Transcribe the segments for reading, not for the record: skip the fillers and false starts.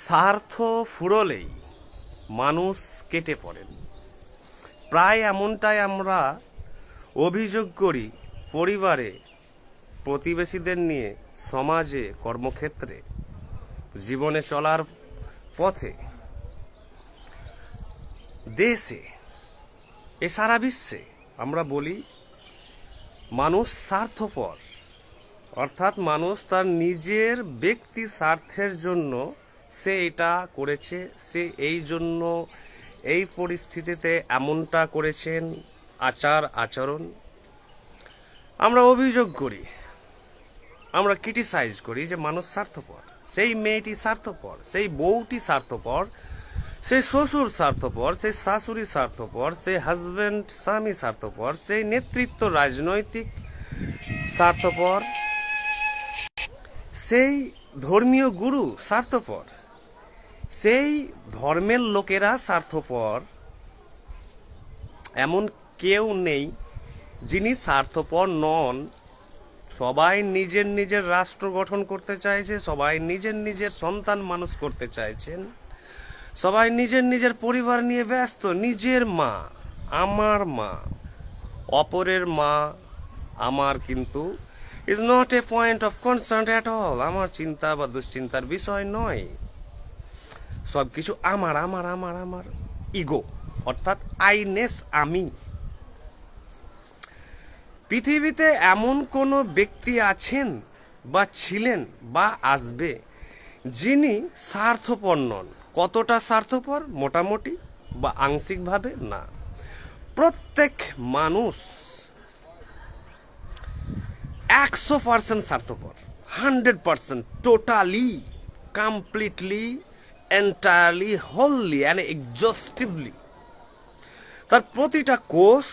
স্বার্থ ফুরলেই মানুষ কেটে পড়েন। প্রায় এমনটাই আমরা অভিযোগ করি পরিবারে, প্রতিবেশীদের নিয়ে, সমাজে, কর্মক্ষেত্রে, জীবনে চলার পথে, দেশে, এ সারা বিশ্বে আমরা বলি মানুষ স্বার্থপর। অর্থাৎ মানুষ তার নিজের ব্যক্তি স্বার্থের জন্য সে এটা করেছে, সে এই জন্য এই পরিস্থিতিতে এমনটা করেছেন, আচার আচরণ আমরা অভিযোগ করি, আমরা ক্রিটিসাইজ করি যে মানুষ স্বার্থপর। সেই মেয়েটি স্বার্থপর, সেই বউটি স্বার্থপর, সেই শ্বশুর স্বার্থপর, সেই শাশুড়ি স্বার্থপর, সেই হাজবেন্ড স্বামী স্বার্থপর, সেই নেতৃত্ব রাজনৈতিক স্বার্থপর, সেই ধর্মীয় গুরু স্বার্থপর, সেই ধর্মের লোকেরা স্বার্থপর। এমন কেউ নেই যিনি স্বার্থপর নন। সবাই নিজের নিজের রাষ্ট্র গঠন করতে চাইছে, সবাই নিজের নিজের সন্তান মানুষ করতে চাইছেন, সবাই নিজের নিজের পরিবার নিয়ে ব্যস্ত। নিজের মা, আমার মা, অপরের মা আমার কিন্তু is not a point of concern at all. আমার চিন্তা বা দুশ্চিন্তার বিষয় নয়। সবকিছু আমার আমার আমার আমার ইগো, অর্থাৎ আইনেস, আমি। পৃথিবীতে এমন কোনো ব্যক্তি আছেন বা ছিলেন বা আসবে যিনি স্বার্থপর নন? কতটা স্বার্থপর? মোটামুটি বা আংশিকভাবে না। প্রত্যেক মানুষ 100% স্বার্থপর, 100%, totally, completely, entirely, wholly and exhaustively. তার প্রতিটা কোষ,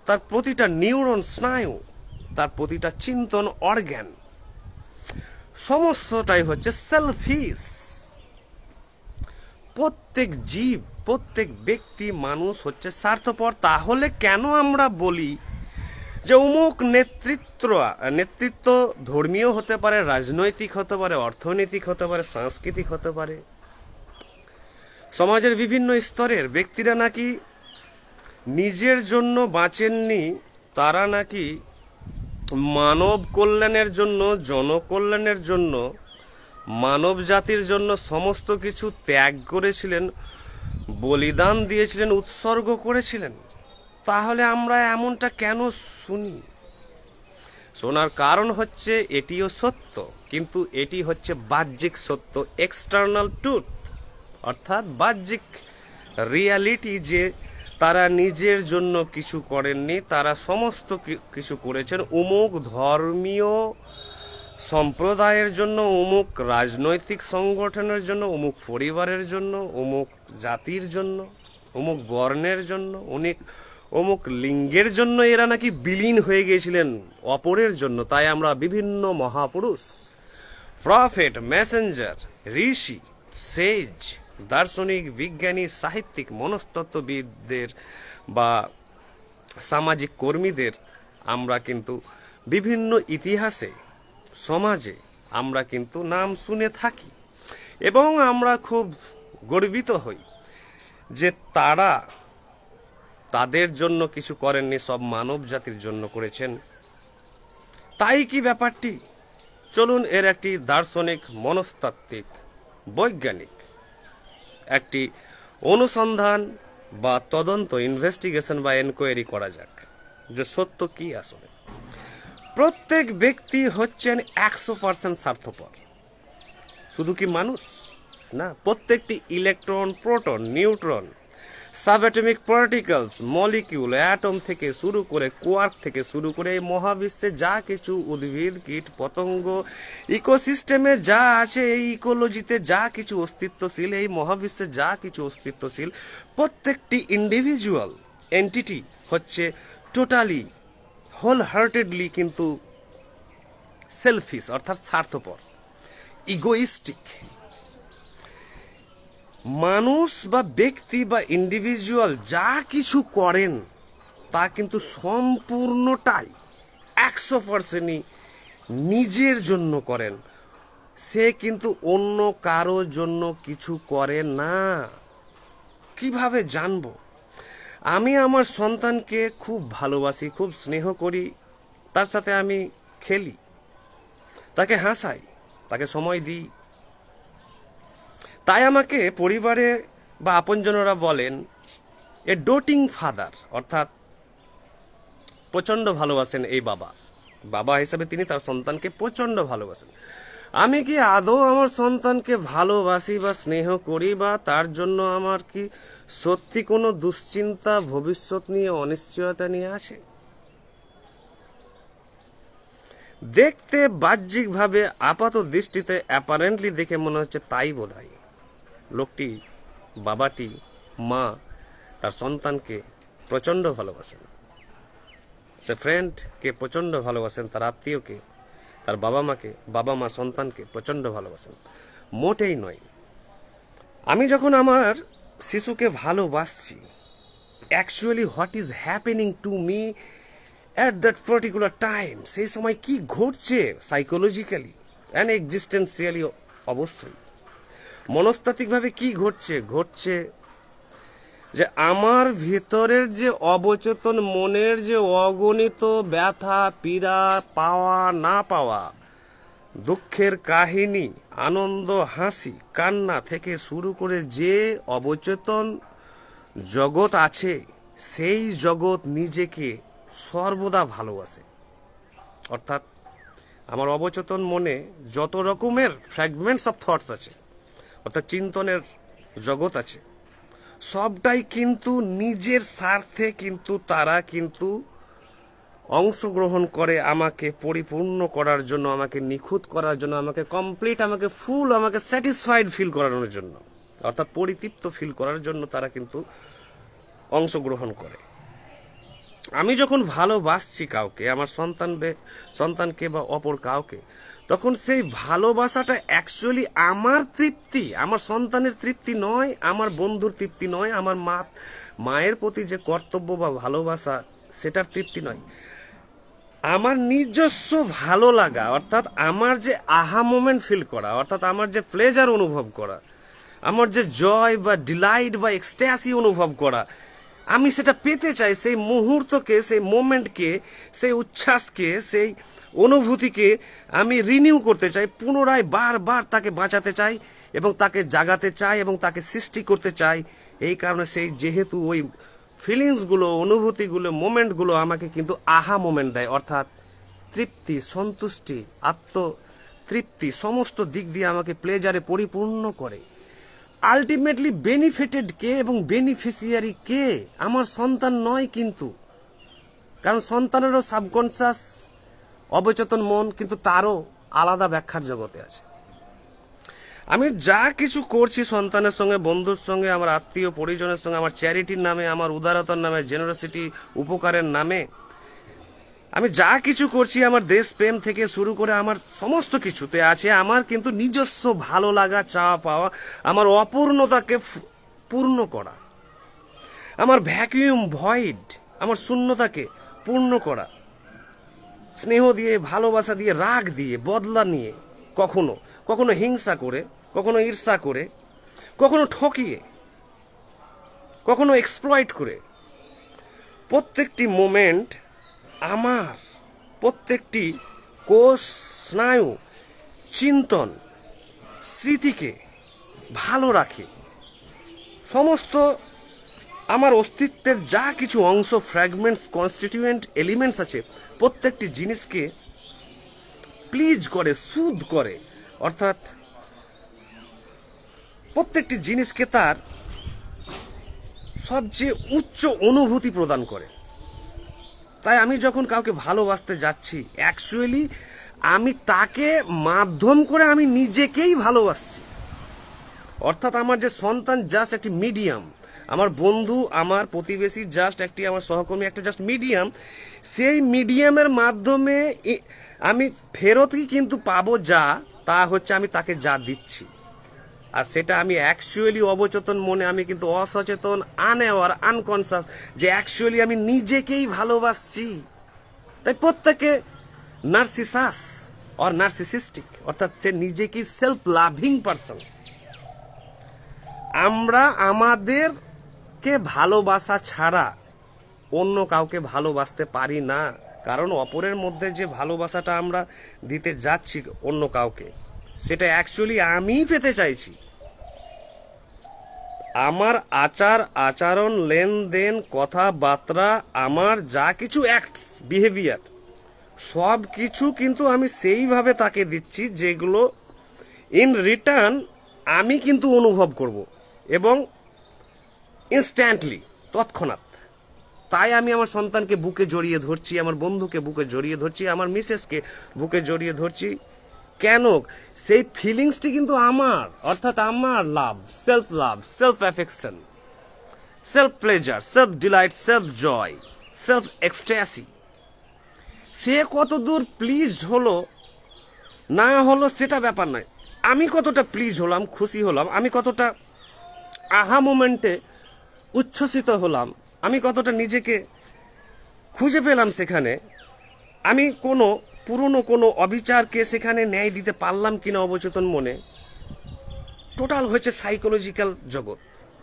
তার প্রতিটা নিউরন, স্নায়ু, তার প্রতিটা চিন্তন অর্গ্যান, সমস্তটাই হচ্ছে সেলফিশ। প্রত্যেক জীব, প্রত্যেক ব্যক্তি, মানুষ হচ্ছে স্বার্থপর। তাহলে কেন আমরা বলি যে অমুক নেতৃত্ব ধর্মীয় হতে পারে, রাজনৈতিক হতে পারে, অর্থনৈতিক হতে পারে, সাংস্কৃতিক হতে পারে, সমাজের বিভিন্ন স্তরের ব্যক্তিরা নাকি নিজের জন্য বাঁচেননি, তারা নাকি মানব কল্যাণের জন্য, জনকল্যাণের জন্য, মানব জাতির জন্য সমস্ত কিছু ত্যাগ করেছিলেন, বলিদান দিয়েছিলেন, উৎসর্গ করেছিলেন। তাহলে আমরা এমনটা কেন শুনি? শোনার কারণ হচ্ছে এটিও সত্য, কিন্তু এটি হচ্ছে বাহ্যিক সত্য, এক্সটার্নাল ট্রুথ, অর্থাৎ বাহ্যিক রিয়ালিটি, যে তারা নিজের জন্য কিছু করেননি, তারা সমস্ত কিছু করেছেন অমুক ধর্মীয় সম্প্রদায়ের জন্য, অমুক রাজনৈতিক সংগঠনের জন্য, অমুক পরিবারের জন্য, অমুক জাতির জন্য, অমুক বর্ণের জন্য, অমুক লিঙ্গের জন্য এরা নাকি বিলীন হয়ে গিয়েছিলেন অপরের জন্য। তাই আমরা বিভিন্ন মহাপুরুষ, প্রফেট, মেসেঞ্জার, ঋষি, সেজ, দার্শনিক, বিজ্ঞানী, সাহিত্যিক, মনস্তত্ত্ববিদদের বা সামাজিক কর্মীদের আমরা কিন্তু বিভিন্ন ইতিহাসে, সমাজে আমরা কিন্তু নাম শুনে থাকি এবং আমরা খুব গর্বিত হই যে তারা তাদের জন্য কিছু করেননি, সব মানব জাতির জন্য করেছেন। তাই কি ব্যাপারটি? চলুন এর একটি দার্শনিক, মনস্তাত্ত্বিক, বৈজ্ঞানিক একটি অনুসন্ধান বা তদন্ত, ইনভেস্টিগেশন বা এনকোয়ারি করা যাক যে সত্য কি আসলে। প্রত্যেক ব্যক্তি হচ্ছেন 100% স্বার্থপর। শুধু কি মানুষ না, প্রত্যেকটি electron, proton, neutron, subatomic particles, molecule, atom থেকে শুরু করে, কোয়ার্ক থেকে শুরু করে, এই মহাবিশ্বে যা কিছু উদ্ভিদ, কীট, পতঙ্গ, ইকোসিস্টেমে যা আছে, এই ইকোলজিতে যা কিছু অস্তিত্বশীল, এই মহাবিশ্বে যা কিছু অস্তিত্বশীল, প্রত্যেকটি ইন্ডিভিজুয়াল এন্টিটি হচ্ছে টোটালি, হোল হার্টেডলি কিন্তু সেলফিশ, অর্থাৎ স্বার্থপর, ইগোইস্টিক। মানুষ বা ব্যক্তি বা ইন্ডিভিজুয়াল যা কিছু করেন তা কিন্তু সম্পূর্ণটাই 100%ই নিজের জন্য করেন, সে কিন্তু অন্য কারো জন্য কিছু করে না। কিভাবে জানবো? আমি আমার সন্তানকে খুব ভালোবাসি, খুব স্নেহ করি, তার সাথে আমি খেলি, তাকে হাসাই, তাকে সময় দিই। তাই আমাকে পরিবারে বা আপনজনরা বলেন এ ডোটিং ফাদার, অর্থাৎ প্রচন্ড ভালোবাসেন এই বাবা। বাবা হিসেবে তিনি তার সন্তানকে প্রচন্ড ভালোবাসেন। আমি কি আদৌ আমার সন্তানকে ভালোবাসি বা স্নেহ করি, বা তার জন্য আমার কি সত্যি কোনো দুশ্চিন্তা, ভবিষ্যৎ নিয়ে অনিশ্চয়তা নিয়ে আসে? দেখতে বাহ্যিকভাবে আপাত দৃষ্টিতে অ্যাপারেন্টলি দেখে মনে হচ্ছে তাই বোধহয়। লোকটি, বাবাটি, মা তার সন্তানকে প্রচন্ড ভালোবাসেন, সে ফ্রেন্ডকে প্রচন্ড ভালোবাসেন, তার আত্মীয়কে, তার বাবা মাকে, বাবা মা সন্তানকে প্রচন্ড ভালোবাসেন। মোটেই নয়। আমি যখন আমার শিশুকে ভালোবাসছি, actually what is happening to me at that particular time, সেই সময় কি ঘটছে সাইকোলজিক্যালি অ্যান্ড এক্সিস্টেন্সিয়ালি, অবশ্যই মনস্তাত্ত্বিকভাবে কি ঘটছে যে আমার ভিতরের যে অবচেতন মনের যে অগণিত ব্যথা, পীড়া, পাওয়া না পাওয়া, দুঃখের কাহিনী, আনন্দ, হাসি, কান্না থেকে শুরু করে যে অবচেতন জগৎ আছে, সেই জগৎ নিজেকে সর্বদা ভালোবাসে। অর্থাৎ আমার অবচেতন মনে যত রকমের ফ্র্যাগমেন্টস অফ থটস আছে, অর্থাৎ চিন্তনের জগৎ আছে, সবটাই কিন্তু নিজের স্বার্থে কিন্তু তারা কিন্তু অংশগ্রহণ করে আমাকে পরিপূর্ণ করার জন্য, আমাকে নিখুঁত করার জন্য, আমাকে কমপ্লিট, আমাকে ফুল, আমাকে স্যাটিসফাইড ফিল করানোর জন্য, অর্থাৎ পরিতৃপ্ত ফিল করার জন্য তারা কিন্তু অংশগ্রহণ করে। আমি যখন ভালোবাসছি কাউকে, আমার সন্তানকে বা অপর কাউকে, তখন সেই ভালোবাসাটা অ্যাকচুয়ালি আমার তৃপ্তি, আমার সন্তানের তৃপ্তি নয়, আমার বন্ধুর তৃপ্তি নয়, আমার মায়ের প্রতি যে কর্তব্য বা ভালোবাসা সেটার তৃপ্তি নয়, আমার নিজস্ব ভালো লাগা, অর্থাৎ আমার যে আহা মোমেন্ট ফিল করা, অর্থাৎ আমার যে প্লেজার অনুভব করা, আমার যে জয় বা ডিলাইট বা এক্সট্যাসি অনুভব করা, আমি সেটা পেতে চাই। সেই মুহূর্তকে, সেই মোমেন্টকে, সেই উচ্ছ্বাসকে, সেই অনুভূতিকে আমি রিনিউ করতে চাই, পুনরায় বারবার তাকে বাঁচাতে চাই এবং তাকে জাগাতে চাই এবং তাকে সৃষ্টি করতে চাই। এই কারণে যেহেতু ওই ফিলিংসগুলো, অনুভূতিগুলো, মোমেন্টগুলো আমাকে কিন্তু আহা মোমেন্ট দেয়, অর্থাৎ তৃপ্তি, সন্তুষ্টি, আত্মতৃপ্তি, সমস্ত দিক দিয়ে আমাকে প্লেজারে পরিপূর্ণ করে। আলটিমেটলি বেনিফিটেড কে এবং বেনিফিশিয়ারি কে? আমার সন্তান নয় কিন্তু, কারণ সন্তানেরও সাবকনসিয়াস অবচেতন মন কিন্তু তারও আলাদা ব্যাখ্যার জগতে আছে। আমি যা কিছু করছি সন্তানের সঙ্গে, বন্ধুর সঙ্গে, আমার আত্মীয় পরিজনের সঙ্গে, আমার চ্যারিটির নামে, আমার উদারতার নামে, জেনারসিটি, উপকারের নামে, আমি যা কিছু করছি আমার দেশপ্রেম থেকে শুরু করে আমার সমস্ত কিছুতে আছে আমার কিন্তু নিজস্ব ভালো লাগা, চাওয়া পাওয়া, আমার অপূর্ণতাকে পূর্ণ করা, আমার ভ্যাকুয়াম ভয়েড, আমার শূন্যতাকে পূর্ণ করা, স্নেহ দিয়ে, ভালোবাসা দিয়ে, রাগ দিয়ে, বদলা নিয়ে, কখনো কখনো হিংসা করে, কখনো ঈর্ষা করে, কখনো ঠকিয়ে, কখনো এক্সপ্লয়েট করে। প্রত্যেকটি মোমেন্ট আমার, প্রত্যেকটি কোষ, স্নায়ু, চিন্তন, স্মৃতিকে ভালো রাখে। সমস্ত আমার অস্তিত্বের যা কিছু অংশ, ফ্র্যাগমেন্টস, কনস্টিটিউয়েন্ট এলিমেন্টস আছে, প্রত্যেকটি জিনিসকে প্লিজ করে, সুদ করে, অর্থাৎ প্রত্যেকটি জিনিসকে তার সবচেয়ে উচ্চ অনুভূতি প্রদান করে। তাই আমি যখন কাউকে ভালোবাসতে যাচ্ছি, অ্যাকচুয়ালি আমি তাকে মাধ্যম করে আমি নিজেকেই ভালোবাসছি। অর্থাৎ আমার যে সন্তান জাস্ট একটি মিডিয়াম, আমার বন্ধু, আমার প্রতিবেশী জাস্ট একটি, আমার সহকর্মী একটা জাস্ট মিডিয়াম। সেই মিডিয়ামের মাধ্যমে আমি ফেরতই কিন্তু পাবো যা, তা হচ্ছে আমি তাকে যা দিচ্ছি। আর সেটা আমি অ্যাকচুয়ালি অবচেতন মনে, আমি কিন্তু অসচেতন, আনঅ্যাওয়ার, আনকনসাস, যে অ্যাকচুয়ালি আমি নিজেকেই ভালোবাসছি। তাই প্রত্যেকে নার্সিসাস, অর নার্সিসিস্টিক, অর্থাৎ সে নিজেকে সেলফ লাভিং পারসন। আমরা আমাদেরকে ভালোবাসা ছাড়া অন্য কাউকে ভালোবাসতে পারি না, কারণ অপরের মধ্যে যে ভালোবাসাটা আমরা দিতে যাচ্ছি অন্য কাউকে, সেটা অ্যাকচুয়ালি আমিই পেতে চাইছি। আমার আচার আচরণ, লেনদেন, কথাবার্তা, আমার যা কিছু অ্যাক্টস, বিহেভিয়ার, সব কিছু কিন্তু আমি সেইভাবে তাকে দিচ্ছি যেগুলো ইন রিটার্ন আমি কিন্তু অনুভব করব, এবং ইনস্ট্যান্টলি, তৎক্ষণাৎ। তাই আমি আমার সন্তানকে বুকে জড়িয়ে ধরছি, আমার বন্ধুকে বুকে জড়িয়ে ধরছি, আমার মিসেসকে বুকে জড়িয়ে ধরছি। কেন? সেই ফিলিংসটি কিন্তু আমার, অর্থাৎ আমার love, self affection, self pleasure, self delight, self joy, self ecstasy. সে কতদূর প্লিজ হলো না হলো সেটা ব্যাপার নয়, আমি কতটা প্লিজ হলাম, খুশি হলাম, আমি কতটা আহা মোমেন্টে উচ্ছ্বসিত হলাম, আমি কতটা নিজেকে খুঁজে পেলাম সেখানে, আমি কোনো পুরনো কোনো অবিচারকে সেখানে ন্যায় দিতে পারলাম কিনা অবচেতন মনে। টোটাল হচ্ছে সাইকোলজিক্যাল জগৎ,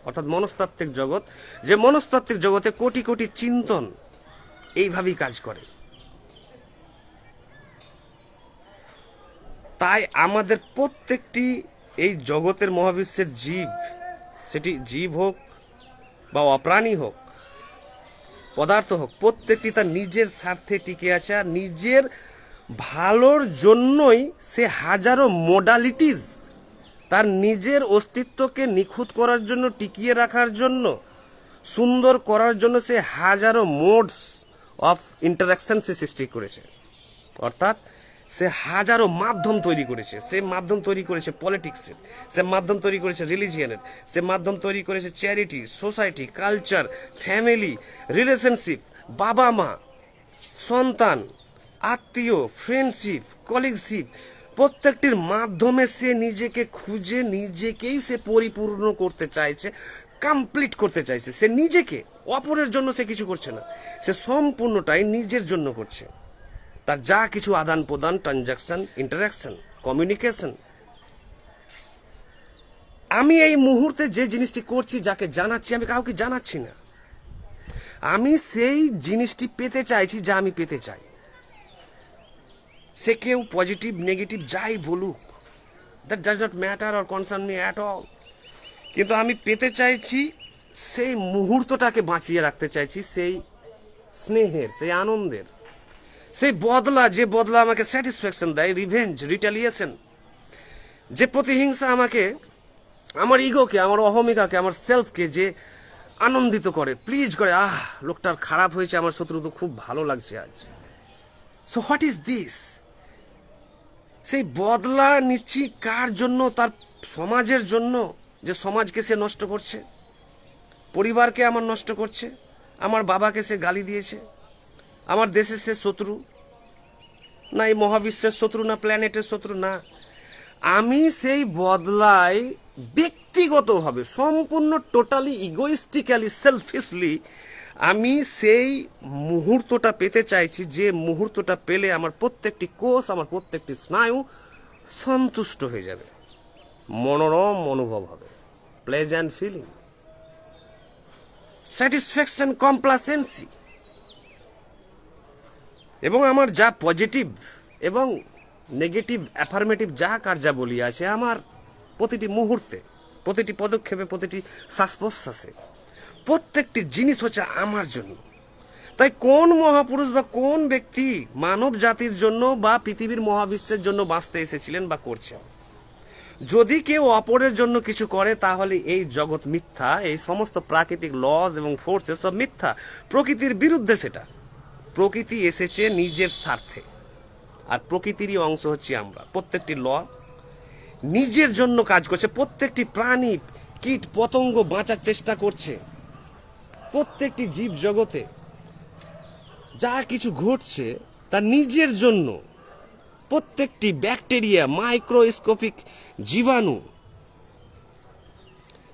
অর্থাৎ মনস্তাত্ত্বিক জগৎ, যে মনস্তাত্ত্বিক জগতে কোটি কোটি চিন্তন এইভাবেই কাজ করে। তাই আমাদের প্রত্যেকটি এই জগতের মহাবিশ্বের জীব, সেটি জীব হোক বা অপ্রাণী হোক, পদার্থ হোক, প্রত্যেকটি তার নিজের স্বার্থে টিকে আছে, আর নিজের ভালোর জন্যই সে হাজারো মোডালিটিস, তার নিজের অস্তিত্বকে নিখুঁত করার জন্য, টিকিয়ে রাখার জন্য, সুন্দর করার জন্য সে হাজারো মোডস অফ ইন্টারাকশন সে সৃষ্টি করেছে। অর্থাৎ সে হাজারো মাধ্যম তৈরি করেছে। সে মাধ্যম তৈরি করেছে পলিটিক্সের, সে মাধ্যম তৈরি করেছে রিলিজিয়নের, সে মাধ্যম তৈরি করেছে charity, society, culture, family, relationship, বাবা মা, সন্তান, আত্মীয়, ফ্রেন্ডশিপ, কলিগশিপ। প্রত্যেকটির মাধ্যমে সে নিজেকে খুঁজে নিজেকেই সে পরিপূর্ণ করতে চাইছে, কমপ্লিট করতে চাইছে। সে নিজেকে, অপরের জন্য সে কিছু করছে না, সে সম্পূর্ণটাই নিজের জন্য করছে। তার যা কিছু আদান প্রদান, ট্রানজাকশন, ইন্টারাকশন, কমিউনিকেশন, আমি এই মুহূর্তে যে জিনিসটি করছি, যাকে জানাচ্ছি, আমি কাউকে জানাচ্ছি না, আমি সেই জিনিসটি পেতে চাইছি যা আমি পেতে চাই। সে কেউ পজিটিভ নেগেটিভ যাই বলুক, that does not matter or concern me at all, কিন্তু আমি পেতে চাইছি, সেই মুহূর্তটাকে বাঁচিয়ে রাখতে চাইছি, সেই স্নেহের, সেই আনন্দের, সেই বদলা, যে বদলা আমাকে স্যাটিসফ্যাকশন দেয়, রিভেঞ্জ, রিটালিয়েশন, যে প্রতিহিংসা আমাকে, আমার ইগোকে, আমার অহমিকাকে, আমার সেলফকে যে আনন্দিত করে, প্লিজ করে, লোকটার খারাপ হয়েছে, আমার শত্রু তো খুব ভালো লাগছে আজ। So what is this? সেই বদলা নিচ্ছি কার জন্য? তার সমাজের জন্য, যে সমাজকে সে নষ্ট করছে, পরিবারকে আমার নষ্ট করছে, আমার বাবাকে সে গালি দিয়েছে, আমার দেশের সে শত্রু না, এই মহাবিশ্বের শত্রু না, প্ল্যানেটের শত্রু না। আমি সেই বদলায় ব্যক্তিগতভাবে, সম্পূর্ণ টোটালি ইগোইস্টিক্যালি, সেলফিশলি আমি সেই মুহূর্তটা পেতে চাইছি, যে মুহূর্তটা পেলে আমার প্রত্যেকটি কোষ, আমার প্রত্যেকটি স্নায়ু সন্তুষ্ট হয়ে যাবে, মনোরম অনুভব হবে, প্লেজেন্ট ফিলিং, স্যাটিসফ্যাকশন, কমপ্লাসেন্সি। এবং আমার যা পজিটিভ এবং নেগেটিভ, অ্যাফার্মেটিভ যা কার্যাবলী আছে আমার প্রতিটি মুহূর্তে, প্রতিটি পদক্ষেপে, প্রতিটি শ্বাস প্রশ্বাসে, প্রত্যেকটি জিনিস হচ্ছে আমার জন্য। তাই কোন মহাপুরুষ বা কোন ব্যক্তি মানব জাতির জন্য বা পৃথিবীর মহাবিশ্বের জন্য বাঁচতে এসেছিলেন বা করছেন? যদি কেউ অপরের জন্য কিছু করে, তাহলে এই জগৎ মিথ্যা, এই সমস্ত প্রাকৃতিক লজ এবং ফোর্সেস সব মিথ্যা, প্রকৃতির বিরুদ্ধে। সেটা প্রকৃতি এসেছে নিজের স্বার্থে, আর প্রকৃতিরই অংশ হচ্ছে আমরা। প্রত্যেকটি ল নিজের জন্য কাজ করছে, প্রত্যেকটি প্রাণী, কীট পতঙ্গ বাঁচার চেষ্টা করছে, প্রত্যেকটি জীব জগতে যা কিছু ঘটছে তা নিজের জন্য। প্রত্যেকটি ব্যাকটেরিয়া, মাইক্রোস্কোপিক জীবাণু,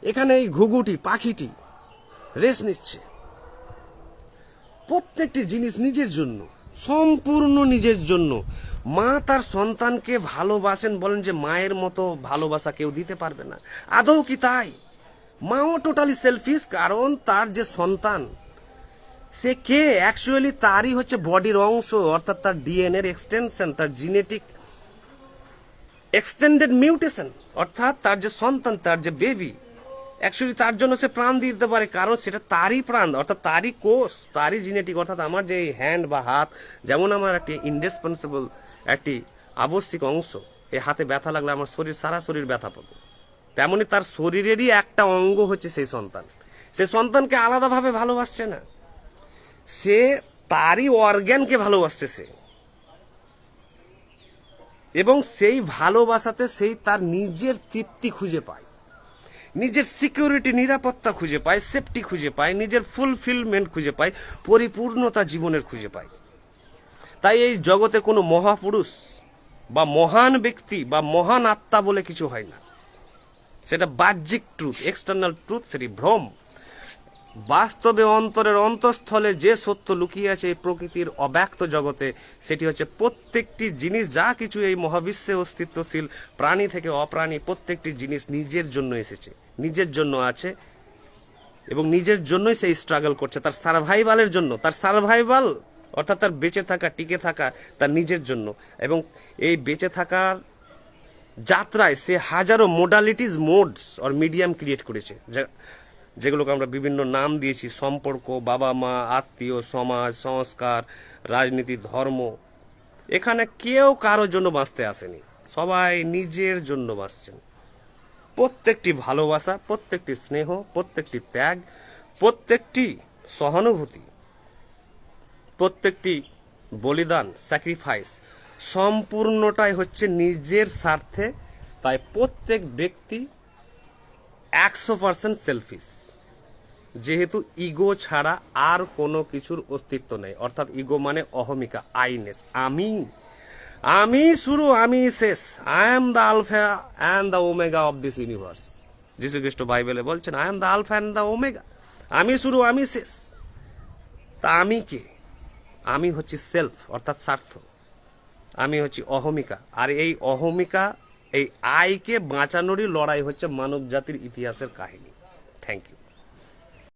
এখানে এই ঘুঘুটি পাখিটি রেস্ট নিচ্ছে, প্রত্যেকটি জিনিস নিজের জন্য। সম্পূর্ণ নিজের জন্য। মা তার সন্তানকে ভালোবাসেন, বলেন যে মায়ের মতো ভালোবাসা কেউ দিতে পারবে না। আদৌ কি তাই? মাও টোটালি সেলফিশ, কারণ তার যে সন্তান সে কে অ্যাকচুয়ালি তারই হচ্ছে বডির অংশ, অর্থাৎ তার ডিএনএ এর এক্সটেনশন, তার জিনেটিক এক্সটেন্ডেড মিউটেশন, অর্থাৎ তার যে সন্তান, তার যে বেবি, অ্যাকচুয়ালি তার জন্য সে প্রাণ দিতে পারে, কারণ সেটা তারই প্রাণ, অর্থাৎ তারই কোষ, তারই জিনেটিক। অর্থাৎ আমার যে হ্যান্ড বা হাত, যেমন আমার একটি ইনডিসপেন্সেবল একটি আবশ্যিক অংশ, এই হাতে ব্যথা লাগলে আমার শরীর সারা শরীর ব্যথা পাবে, তেমনি তার শরীরেরই একটা অঙ্গ হচ্ছে সেই সন্তান। সে সন্তানকে আলাদাভাবে ভালোবাসছে না, সে তারই অর্গ্যানকে ভালোবাসছে সে, এবং সেই ভালোবাসাতে সেই তার নিজের তৃপ্তি খুঁজে পায়, নিজের সিকিউরিটি নিরাপত্তা খুঁজে পায়, সেফটি খুঁজে পায়, নিজের ফুলফিলমেন্ট খুঁজে পায়, পরিপূর্ণতা জীবনের খুঁজে পায়। তাই এই জগতে কোনো মহাপুরুষ বা মহান ব্যক্তি বা মহান আত্মা বলে কিছু হয় না। সেটা বাহ্যিক ট্রুথ, এক্সটার্নাল ট্রুথ, সেটি ভ্রম। বাস্তবে অন্তরের অন্তঃস্থলে যে সত্য লুকিয়ে আছে এই প্রকৃতির অব্যক্ত জগতে, সেটি হচ্ছে প্রত্যেকটি জিনিস, যা কিছু এই মহাবিশ্বে অস্তিত্বশীল, প্রাণী থেকে অপ্রাণী, প্রত্যেকটি জিনিস নিজের জন্য এসেছে, নিজের জন্য আছে, এবং নিজের জন্যই সেই স্ট্রাগল করছে, তার সার্ভাইভালের জন্য। তার সার্ভাইভাল অর্থাৎ তার বেঁচে থাকা, টিকে থাকা তার নিজের জন্য। এবং এই বেঁচে থাকার যাত্রায় সে হাজারো মোডালিটিস, মোডস আর মিডিয়াম ক্রিয়েট করেছে, যেগুলোকে আমরা বিভিন্ন নাম দিয়েছি: সম্পর্ক, বাবা মা, আত্মীয়, সমাজ, সংস্কার, রাজনীতি, ধর্ম। এখানে কেউ কারোর জন্য বাঁচতে আসেনি, সবাই নিজের জন্য বাঁচছেন। প্রত্যেকটি ভালোবাসা, প্রত্যেকটি স্নেহ, প্রত্যেকটি ত্যাগ, প্রত্যেকটি সহানুভূতি, প্রত্যেকটি বলিদান, স্যাক্রিফাইস, সম্পূর্ণটাই হচ্ছে নিজের স্বার্থে। তাই প্রত্যেক ব্যক্তি 100% সেলফিশ, যেহেতু ইগো ছাড়া আর কোনো কিছুর অস্তিত্ব নেই। অর্থাৎ ইগো মানে অহমিকা, আইনেস, আমি শুরু, আমি শেষ। I am the alpha and the omega of this universe. যীশু খ্রিস্ট বাইবেলে বলছেন, I am the alpha and the omega. আমি শুরু, আমি শেষ। তা আমি কে? আমি হচ্ছি সেলফ, অর্থাৎ স্বার্থ। আমি হচ্ছি অহমিকা। আর এই অহমিকা, এই আইকে বাঁচানোরই লড়াই হচ্ছে মানব জাতির ইতিহাসের কাহিনী। Thank you.